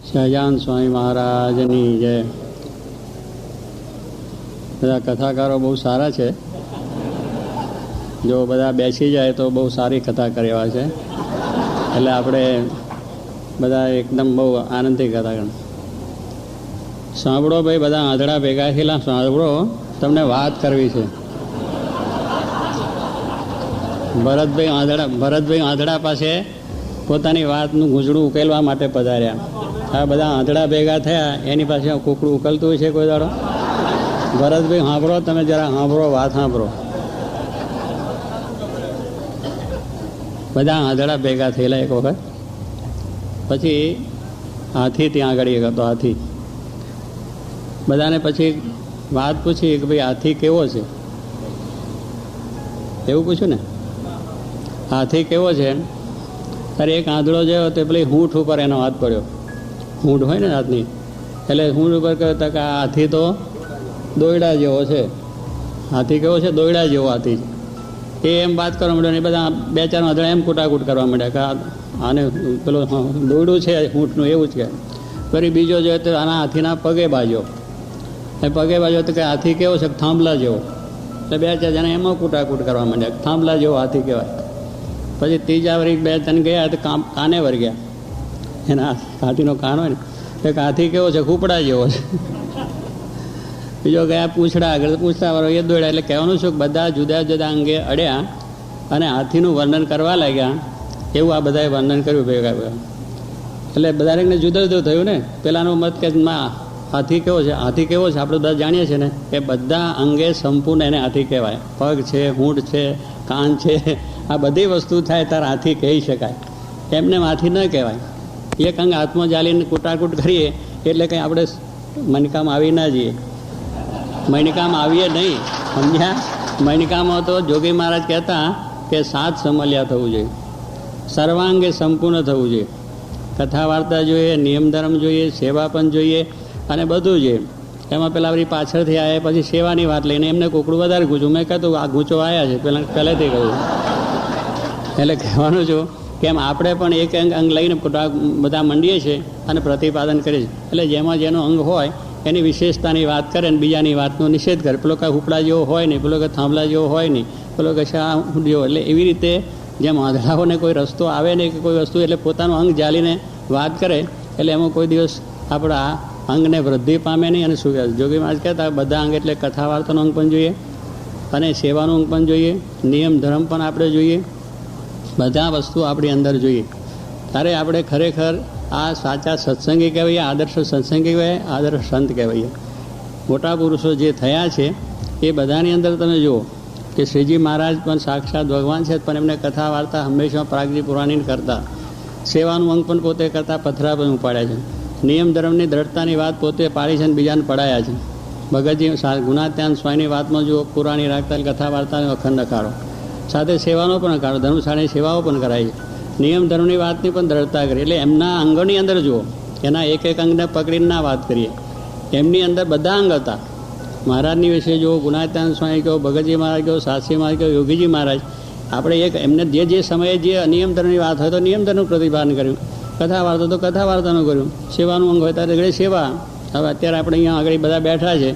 સહજાનંદ સ્વામી મહારાજની જય. બધા કથાકારો બહુ સારા છે. જો બધા બેસી જાય તો બહુ સારી કથા કરવા છે. એટલે આપણે બધા એકદમ બહુ આનંદથી કથા કર. સાંભળો ભાઈ, બધા આંધળા ભેગા થયેલા સાંભળો, તમને વાત કરવી છે. ભરતભાઈ આંધળા પાસે પોતાની વાતનું ગૂંચળું ઉકેલવા માટે પધાર્યા. આ બધા આંધળા ભેગા થયા, એની પાસે કુકડું ઉકલતું હોય છે કોઈ દાડો? ભરતભાઈ સાંભળો, તમે જરા સાંભળો, વાત સાંભળો. બધા આંધળા ભેગા થયેલા એક વખત. પછી હાથી ત્યાં આગળ હતો. હાથી બધાને પછી વાત પૂછી કે ભાઈ હાથી કેવો છે, એવું પૂછ્યું ને, હાથી કેવો છે? ત્યારે એક આંધળો જેવો તે પેલી હૂંઠ ઉપર એનો હાથ પડ્યો. હૂંઠ હોય ને હાથની, એટલે હૂંઠ ઉપર કહેતા કે આ હાથી તો દોયડા જેવો છે. હાથી કેવો છે? દોયડા જેવો હાથી છે. એમ વાત કરવા માંડ્યો ને બધા બે ચાર આંધળા એમ કૂટાકૂટ કરવા માંડ્યા કે આને પેલું દોયડું છે હૂંઠનું, એવું જ કે. ફરી બીજો જોઈએ તો આના હાથીના પગે બાજ્યો. એ પગે બાજ્યો તો કે હાથી કેવો છે? થાંભલા જેવો. એટલે બે ચાર જણા એમાં કૂટાકૂટ કરવા માંડ્યા, થાંભલા જેવો હાથી કહેવાય. પછી ત્રીજા વળી બે ત્રણ ગયા તો કાને વર ગયા. એના હાથીનો કાન હોય ને, એક હાથી કેવો છે? ખૂપડા જેવો છે. બીજો ગયા પૂંછડા આગળ, પૂંછડા વાળો એ દોડ્યા. એટલે કહેવાનું શું કે બધા જુદા જુદા અંગે અડ્યા અને હાથીનું વર્ણન કરવા લાગ્યા. એવું આ બધાએ વર્ણન કર્યું ભેગા ભેગા. એટલે બધાને જુદું જુદું થયું ને. પેલાનો મત કે હાથી કેવો છે? હાથી કેવો છે આપણે બધા જાણીએ છીએ ને, એ બધા અંગે સંપૂર્ણ એને હાથી કહેવાય. પગ છે, હૂંઠ છે, કાન છે, આ બધી વસ્તુ થાય ત્યારે હાથી કહી શકાય. એમને હાથી ન કહેવાય. એક અંગ હાથમાં જાલીને કૂટાકૂટ કરીએ એટલે કંઈ આપણે મણકામ આવી ના જઈએ. મણકામ આવીએ નહીં, સમજ્યા? મણકામાં તો જોગી મહારાજ કહેતા કે 7 સમલ્યા થવું જોઈએ, સર્વાંગે સંપૂર્ણ થવું જોઈએ. કથા વાર્તા જોઈએ, નિયમ ધર્મ જોઈએ, સેવા પણ જોઈએ અને બધું જોઈએ. એમાં પેલા વળી પાછળથી આવ્યા પછી સેવાની વાત લઈને એમને કોકડું વધારે ગૂંચું. મેં કહેતું આ ગૂંચો આવ્યા છે પહેલેથી કહ્યું. એટલે કહેવાનું છું કેમ આપણે પણ એક અંગ લઈને બધા મંડીએ છીએ અને પ્રતિપાદન કરીએ છીએ. એટલે જેમાં જેનો અંગ હોય એની વિશેષતાની વાત કરે ને બીજાની વાતનો નિષેધ કરે. પેલો કાંઈ હુપડા જેવો હોય નહીં, પેલો કાંઈ થાંભલા જેવો હોય નહીં, પેલો કે શા જેવો. એટલે એવી રીતે જેમ આંધળાઓને કોઈ રસ્તો આવે નહીં કે કોઈ વસ્તુ, એટલે પોતાનું અંગ જાલીને વાત કરે એટલે એમાં કોઈ દિવસ આપણા અંગને વૃદ્ધિ પામે નહીં. અને શું કહે જોગી મહારાજ કહેતા બધા અંગ એટલે કથા વાર્તાનું અંગ પણ જોઈએ અને સેવાનું અંગ પણ જોઈએ, નિયમ ધર્મ પણ આપણે જોઈએ, બધા વસ્તુ આપણી અંદર જોઈએ. ત્યારે આપણે ખરેખર આ સાચા સત્સંગી કહેવાય, આદર્શ સત્સંગી કહેવાય, આદર્શ સંત કહેવાય. મોટા પુરુષો જે થયા છે એ બધાની અંદર તમે જુઓ કે શ્રીજી મહારાજ પણ સાક્ષાત ભગવાન છે, પણ એમને કથા વાર્તા હંમેશા પ્રાગજી પુરાણી કરતા. સેવાનું અંગ પણ પોતે કરતા, પથરા પણ ઉપાડ્યા છે. નિયમ ધર્મની દ્રઢતાની વાત પોતે પાડી છે અને બીજાને પડાયા છે. ભગતજી ગુણાત્યાન સ્વામીની વાતમાં જુઓ, પુરાણી રાખતા કથા વાર્તાનો અખંડ અખાડો, સાથે સેવાનો પણ અખાડો, ધર્મશાળાની સેવાઓ પણ કરાય છે. નિયમ ધર્મની વાતની પણ દ્રઢતા કરી. એટલે એમના અંગોની અંદર જુઓ, એના એક એક અંગને પકડીને ના વાત કરીએ. એમની અંદર બધા અંગ હતા. મહારાજની વિશે જુઓ, ગુણાત્યાન સ્વામી કહો, ભગતજી મહારાજ કહો, સાસી મહારાજ કહો, યોગીજી મહારાજ. આપણે એક એમને જે સમયે જે નિયમ ધર્મની વાત હોય તો નિયમ ધર્મનું પ્રતિપાદન કર્યું, કથા વાર્તા તો કથા વાર્તાનું કર્યું, સેવાનું અંગ હોય ત્યારે આગળ સેવા. હવે અત્યારે આપણે અહીંયા આગળ બધા બેઠા છે,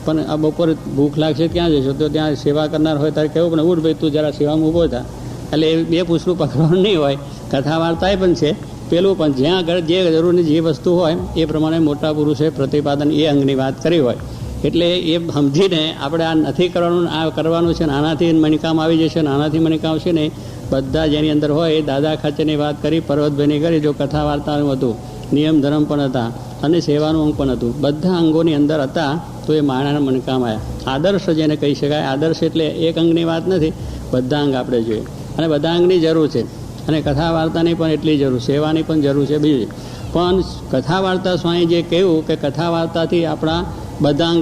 પણ આ બપોરે ભૂખ લાગશે ક્યાં જશો? તો ત્યાં સેવા કરનાર હોય ત્યારે કહેવું પણ ઉઠ ભાઈ તું જરા સેવામાં ઊભો થા. એટલે એ બે પૂછડું પકડવાનું નહીં હોય. કથા વાર્તાએ પણ છે, પેલું પણ જ્યાં આગળ જે જરૂરની જે વસ્તુ હોય એ પ્રમાણે મોટા પુરુષે પ્રતિપાદન એ અંગની વાત કરી હોય. એટલે એ સમજીને આપણે આ નથી કરવાનું, આ કરવાનું છે ને આનાથી મણિકામ આવી જશે ને આનાથી મણિકામ આવશે ને, બધા જેની અંદર હોય એ દાદા ખાચરની વાત કરી, પર્વતભાઈની કરી. જો કથા વાર્તાનું હતું, નિયમ ધર્મ પણ હતા અને સેવાનું અંગ પણ હતું, બધા અંગોની અંદર હતા. તો એ માણાના મણકામ આવ્યા. આદર્શ જેને કહી શકાય. આદર્શ એટલે એક અંગની વાત નથી, બધા અંગ આપણે જોઈએ અને બધા અંગની જરૂર છે. અને કથા વાર્તાની પણ એટલી જરૂર, સેવાની પણ જરૂર છે. બીજું પણ કથા વાર્તા સ્વામી જે કહ્યું કે કથા વાર્તાથી આપણા બધા અંગ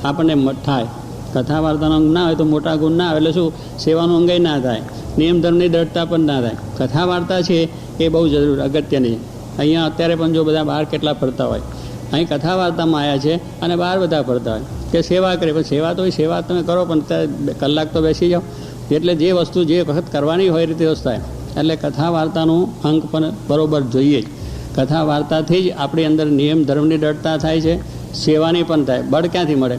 આપણને થાય. કથા વાર્તાનો અંગ ના હોય તો મોટા ગુણ ના આવે. એટલે શું? સેવાનું અંગે ના થાય, નિયમ ધર્મની દ્રઢતા પણ ના થાય. કથા વાર્તા છે એ બહુ જરૂર અગત્યની. અહીંયા અત્યારે પણ જો બધા બહાર કેટલા ફરતા હોય, અહીં કથા વાર્તામાં આવ્યા છે અને બહાર બધા ફરતા હોય કે સેવા કરે. પણ સેવા તો સેવા તમે કરો, પણ કલાક તો બેસી જાઓ. એટલે જે વસ્તુ જે વખત કરવાની હોય એ રીતે થાય. એટલે કથા વાર્તાનું અંગ પણ બરાબર જોઈએ. કથા વાર્તાથી જ આપણી અંદર નિયમ ધર્મની દ્રઢતા થાય છે, સેવાની પણ થાય. બળ ક્યાંથી મળે?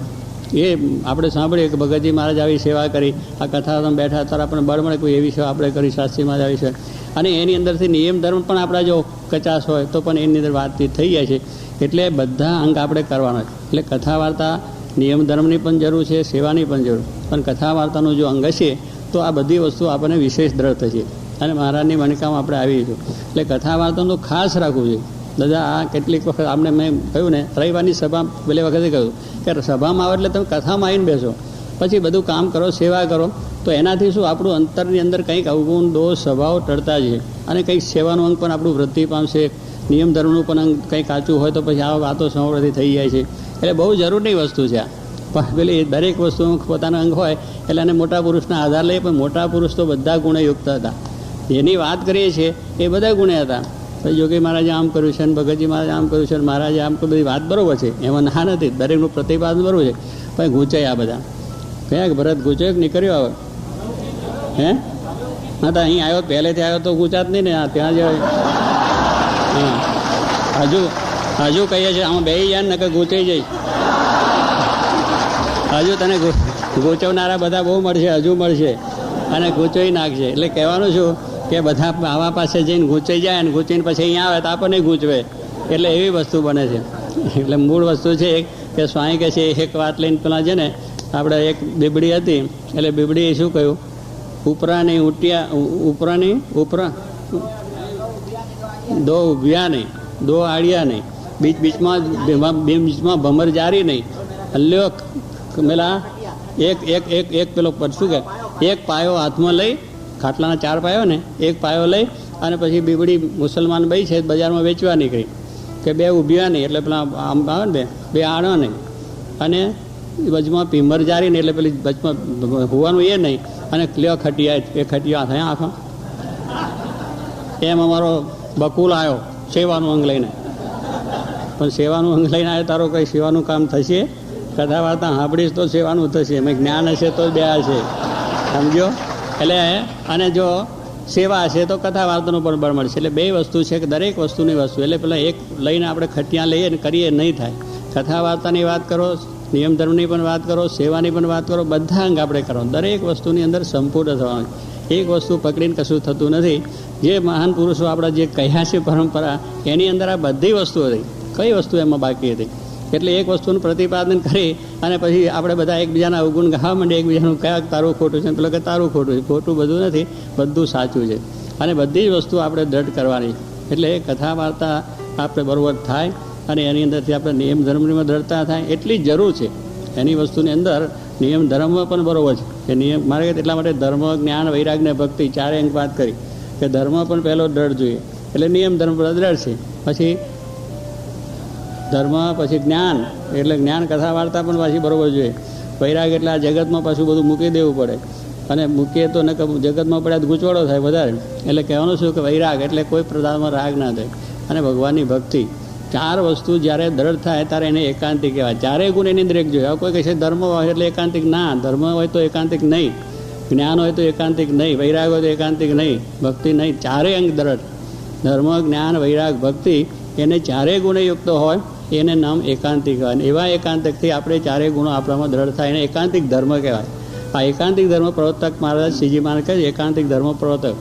એ આપણે સાંભળીએ કે ભગતજી મહારાજ આવી સેવા કરી, આ કથા તમે બેઠા ત્યારે આપણને બળ મળે, કોઈ એવી સેવા આપણે કરી, શાસ્ત્રી મહારાજ આવી છે. અને એની અંદરથી નિયમ ધર્મ પણ આપણા જો કચાશ હોય તો પણ એની અંદર વાતચીત થઈ જાય છે. એટલે બધા અંગ આપણે કરવાના છે. એટલે કથા વાર્તા નિયમ ધર્મની પણ જરૂર છે, સેવાની પણ જરૂર. પણ કથા વાર્તાનું જો અંગ હશે તો આ બધી વસ્તુ આપણને વિશેષ દ્રઢ થશે. અને મહારાજની મણકામાં આપણે આવીશું. એટલે કથા વાર્તાનું ખાસ રાખવું જોઈએ. દાદા આ કેટલીક વખત આપણે મેં કહ્યું ને, રવિવારની સભા પેલી વખતે કહ્યું કે સભામાં આવે એટલે તમે કથામાં આવીને બેસો, પછી બધું કામ કરો, સેવા કરો, તો એનાથી શું આપણું અંતરની અંદર કંઈક અવગુણ દોષ સ્વભાવ ટળતા જઈએ. અને કંઈક સેવાનું અંગ પણ આપણું વૃદ્ધિ પામશે. નિયમ ધર્મનું પણ અંગ કંઈ કાચું હોય તો પછી આ વાતો સંવૃદ્ધિ થઈ જાય છે. એટલે બહુ જરૂરની વસ્તુ છે આ. પણ પેલી દરેક વસ્તુ પોતાના અંગ હોય એટલે એને મોટા પુરુષના આધાર લઈએ. પણ મોટા પુરુષ તો બધા ગુણયુક્ત હતા. જેની વાત કરીએ છીએ એ બધા ગુણે હતા. યોગી મહારાજે આમ કર્યું છે, ભગતજી મહારાજે આમ કર્યું છે, મહારાજે આમ કર્યું, બધી વાત બરોબર છે, એમાં ના નથી, દરેકનું પ્રતિપાદન બરોબર છે. પણ ગૂંચાય આ બધા કયા ભરત ગૂંચાયો કે નીકળ્યો આવે? હે હા, તો અહીં આવ્યો, પહેલેથી આવ્યો તો ગૂંચાત નહીં ને. ત્યાં જ હા, હજુ કહીએ છીએ આમાં બેસી જાય ને કે ગૂંચાઈ જાય. હજુ તને ગૂંચવનારા બધા બહુ મળશે, હજુ મળશે અને ગૂંચવી નાખશે. એટલે કહેવાનું છું કે બધા આવા પાસે જઈને ગૂંચાઈ જાય અને ગૂંચીને પછી અહીંયા આવે તો આપણને ગૂંચવે. એટલે એવી વસ્તુ બને છે. એટલે મૂળ વસ્તુ છે કે સ્વામી કહે છે એક વાત લઈને પેલા છે ને, આપણે એક બીબડી હતી, એટલે બીબડીએ શું કહ્યું? ઉપરાની ઉપરા દો ઉભ્યા નહીં, દો આડિયા નહીં, બીચમાં ભમર જારી નહીં, હલ્યો પેલા એક પેલો શું કે એક પાયો હાથમાં લઈ, ખાટલાના 4 પાયો ને, એક પાયો લઈ અને પછી બીબડી મુસલમાન ભાઈ છે બજારમાં વેચવા નીકળી કે 2 ઉભ્યા નહીં, એટલે પેલા આમ આવે ને 2 આણો નહીં, અને વચમાં ભીમર જારી નહીં, એટલે પેલી વચમાં હોવાનું એ નહીં, અને લ્યો ખટિયા, એ ખટિયા થયા આખો. એમ અમારો બકુલ આવ્યો સેવાનું અંગ લઈને. પણ સેવાનું અંગ લઈને આવ્યો, તારો કંઈ સેવાનું કામ થશે? કથા વાર્તા સાંભળીશ તો સેવાનું થશે, એમાં જ્ઞાન હશે તો બે હશે, સમજો? એટલે અને જો સેવા હશે તો કથા વાર્તાનું પણ બળ મળશે. એટલે 2 વસ્તુ છે કે દરેક વસ્તુની વસ્તુ. એટલે પેલા એક લઈને આપણે ખટિયા લઈએ ને કરીએ નહીં થાય. કથા વાર્તાની વાત કરો, નિયમ ધર્મની પણ વાત કરો, સેવાની પણ વાત કરો, બધા અંગ આપણે કરો. દરેક વસ્તુની અંદર સંપૂર્ણ થવાનું. એક વસ્તુ પકડીને કશું થતું નથી. જે મહાન પુરુષો આપણા જે કહ્યા છે પરંપરા, એની અંદર આ બધી વસ્તુ હતી. કઈ વસ્તુ એમાં બાકી હતી? એટલે એક વસ્તુનું પ્રતિપાદન કરી અને પછી આપણે બધા એકબીજાના અવગુણ ગાવા માંડીએ, એકબીજાનું કયા તારું ખોટું છે, પેલો કે તારું ખોટું છે. ખોટું બધું નથી, બધું સાચું છે. અને બધી જ વસ્તુ આપણે દ્રઢ કરવાની. એટલે કથા વાર્તા આપણે બરોબર થાય અને એની અંદરથી આપણે નિયમ ધર્મની દ્રઢતા થાય એટલી જ જરૂર છે. એની વસ્તુની અંદર નિયમ ધર્મ પણ બરોબર છે કે નિયમ મારે એટલા માટે ધર્મ, જ્ઞાન, વૈરાગ ને ભક્તિ 4 અંગ વાત કરી કે ધર્મ પણ પહેલો દ્રઢ જોઈએ. એટલે નિયમ ધર્મ દ્રઢ છે, પછી ધર્મ, પછી જ્ઞાન, એટલે જ્ઞાન કથા વાર્તા પણ પાછી બરોબર જોઈએ. વૈરાગ એટલે આ જગતમાં પાછું બધું મૂકી દેવું પડે, અને મૂકીએ તો ને જગતમાં પડ્યા ગૂંચવાડો થાય વધારે. એટલે કહેવાનું શું કે વૈરાગ એટલે કોઈ પ્રદાનમાં રાગ ના થાય, અને ભગવાનની ભક્તિ. 4 વસ્તુ જ્યારે દ્રઢ થાય ત્યારે એને એકાંતિક કહેવાય. 4 ગુણ એની અંદર એક જોઈએ. કોઈ કહે છે ધર્મ હોય એટલે એકાંતિક, ના, ધર્મ હોય તો એકાંતિક નહીં, જ્ઞાન હોય તો એકાંતિક નહીં, વૈરાગ હોય તો એકાંતિક નહીં, ભક્તિ નહીં. 4 અંગ દ્રઢ, ધર્મ, જ્ઞાન, વૈરાગ, ભક્તિ, એને 4 ગુણયુક્ત હોય એને નામ એકાંતિક કહેવાય. એવા એકાંતિકથી આપણે 4 ગુણો આપણામાં દ્રઢ થાય એને એકાંતિક ધર્મ કહેવાય. આ એકાંતિક ધર્મ પ્રવર્તક મહારાજ શ્રીજી મહારાજ કહે છે એકાંતિક ધર્મ પ્રવર્તક.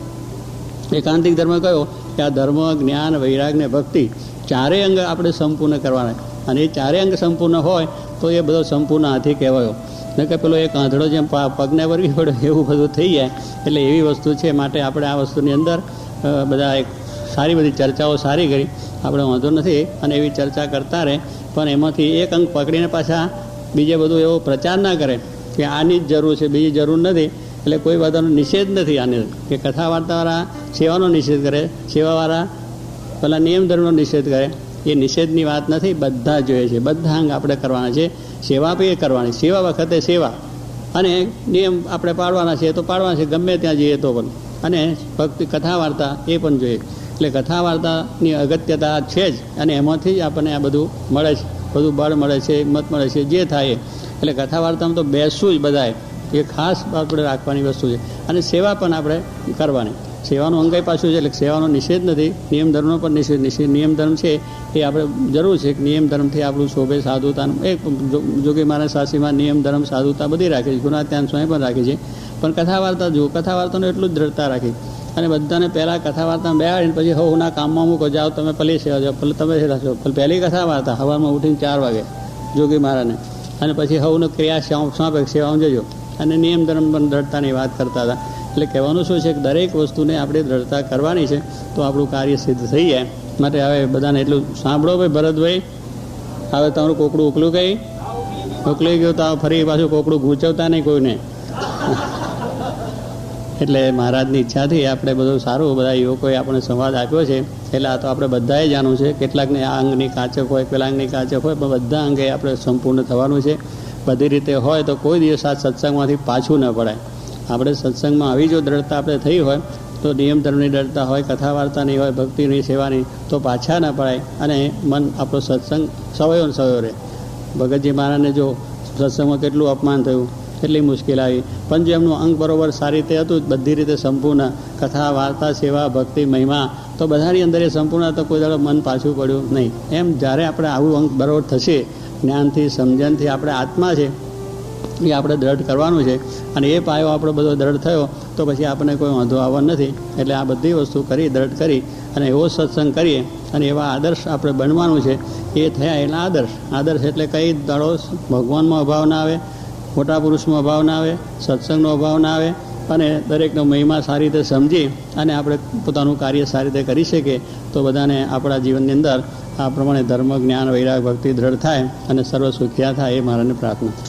એકાંતિક ધર્મ કયો? કે આ ધર્મ, જ્ઞાન, વૈરાગ ને ભક્તિ 4 અંગ આપણે સંપૂર્ણ કરવાના. અને એ 4 અંગ સંપૂર્ણ હોય તો એ બધો સંપૂર્ણ હાથી કહેવાયો. ન કે પેલો એક આંધળો જેમ પગને વર્ગી પડ્યો એવું બધું થઈ જાય. એટલે એવી વસ્તુ છે. માટે આપણે આ વસ્તુની અંદર બધા એક સારી બધી ચર્ચાઓ સારી કરી, આપણે વાંધો નથી, અને એવી ચર્ચા કરતા રહે. પણ એમાંથી એક અંગ પકડીને પાછા બીજે બધું એવો પ્રચાર ના કરે કે આની જ જરૂર છે, બીજી જરૂર નથી. એટલે કોઈ બધાનો નિષેધ નથી આને, કે કથા વાર્તાવાળા સેવાનો નિષેધ કરે, સેવાવાળા પેલા નિયમ ધર્મનો નિષેધ કરે. એ નિષેધની વાત નથી, બધા જોઈએ છે. બધા અંગ આપણે કરવાના છે. સેવા પણ એ કરવાની, સેવા વખતે સેવા, અને નિયમ આપણે પાડવાના છે તો પાડવાના છે, ગમે ત્યાં જઈએ તો પણ. અને ભક્તિ કથા વાર્તા એ પણ જોઈએ. એટલે કથા વાર્તાની અગત્યતા છે જ, અને એમાંથી જ આપણને આ બધું મળે છે, બધું બળ મળે છે, હિંમત મળે છે, જે થાય. એટલે કથા વાર્તામાં તો બેસવું જ બધાએ, એ ખાસ આપણે રાખવાની વસ્તુ છે. અને સેવા પણ આપણે કરવાની. સેવાનું અંગ કંઈ પાછું છે, એટલે સેવાનો નિષેધ નથી, નિયમ ધર્મનો પણ નિષેધ નિયમ ધર્મ છે એ આપણે જરૂર છે કે નિયમ ધર્મથી આપણું શોભે સાધુતાનું એક જોકે મારા સાસીમાં નિયમ ધર્મ સાધુતા બધી રાખે છે, ગુના ત્યાં સ્વયં પણ રાખે છે, પણ કથા વાર્તા જુઓ, કથા વાર્તાનું એટલું જ દ્રઢતા રાખી અને બધાને પહેલાં કથા વાર્તા બેહાડીને પછી હું કામમાં મૂકો જાઓ તમે પલી સેવા જાઓ, તમે છો પહેલી કથા વાર્તા સવારમાં ઉઠીને 4 વાગે જોગી મહારાજને, અને પછી હવનો ક્રિયા સોંપે સેવામાં જજો, અને નિયમ ધર્મ પણ દ્રઢતાની વાત કરતા હતા. એટલે કહેવાનું શું છે કે દરેક વસ્તુને આપણે દ્રઢતા કરવાની છે તો આપણું કાર્ય સિદ્ધ થઈ જાય. માટે હવે બધાને એટલું સાંભળો ભાઈ ભરતભાઈ, હવે તમારું કોકડું ઉકલું કંઈ ઉકલી ગયું તો ફરી પાછું કોકડું ગૂંચવતા નહીં કોઈને. એટલે મહારાજની ઈચ્છાથી આપણે બધું સારું બધા યુવકોએ આપણે સંવાદ આપ્યો છે. એટલે આ તો આપણે બધાએ જાણવું છે, કેટલાકને આ અંગની કાચક હોય, પેલા અંગની કાચક હોય, પણ બધા અંગે આપણે સંપૂર્ણ થવાનું છે. બધી રીતે હોય તો કોઈ દિવસ આ સત્સંગમાંથી પાછું ન પડાય. આપણે સત્સંગમાં આવી જો દ્રઢતા આપણે થઈ હોય તો નિયમ ધર્મની દ્રઢતા હોય, કથા વાર્તાની હોય, ભક્તિની સેવાની, તો પાછા ન પડાય અને મન આપણો સત્સંગ સવયો રહે. ભગતજી મહારાજને જો સત્સંગમાં કેટલું અપમાન થયું, કેટલી મુશ્કેલ આવી, પણ જો એમનું અંગ બરોબર સારી રીતે હતું, બધી રીતે સંપૂર્ણ કથા વાર્તા સેવા ભક્તિ મહિમા, તો બધાની અંદર એ સંપૂર્ણ તો કોઈ દાડો મન પાછું પડ્યું નહીં. એમ જ્યારે આપણે આવું અંગ બરોબર થશે, જ્ઞાનથી સમજણથી આપણે આત્મા છે એ આપણે દ્રઢ કરવાનું છે, અને એ પાયો આપણો બધો દ્રઢ થયો તો પછી આપણને કોઈ વાંધો આવવાનો નથી. એટલે આ બધી વસ્તુ કરી દ્રઢ કરી અને એવો સત્સંગ કરીએ અને એવા આદર્શ આપણે બનવાનું છે. એ થયા એના આદર્શ એટલે કંઈ દાડો ભગવાનમાં અભાવ ના આવે, મોટા પુરુષમાં અભાવ ના આવે, સત્સંગનો અભાવ ના આવે, અને દરેકનો મહિમા સારી રીતે સમજી અને આપણે પોતાનું કાર્ય સારી રીતે કરી શકીએ તો બધાને આપણા જીવનની અંદર આ પ્રમાણે ધર્મ જ્ઞાન વૈરાગ ભક્તિ દ્રઢ થાય અને સર્વ સુખિયા થાય એ મારાની પ્રાર્થના.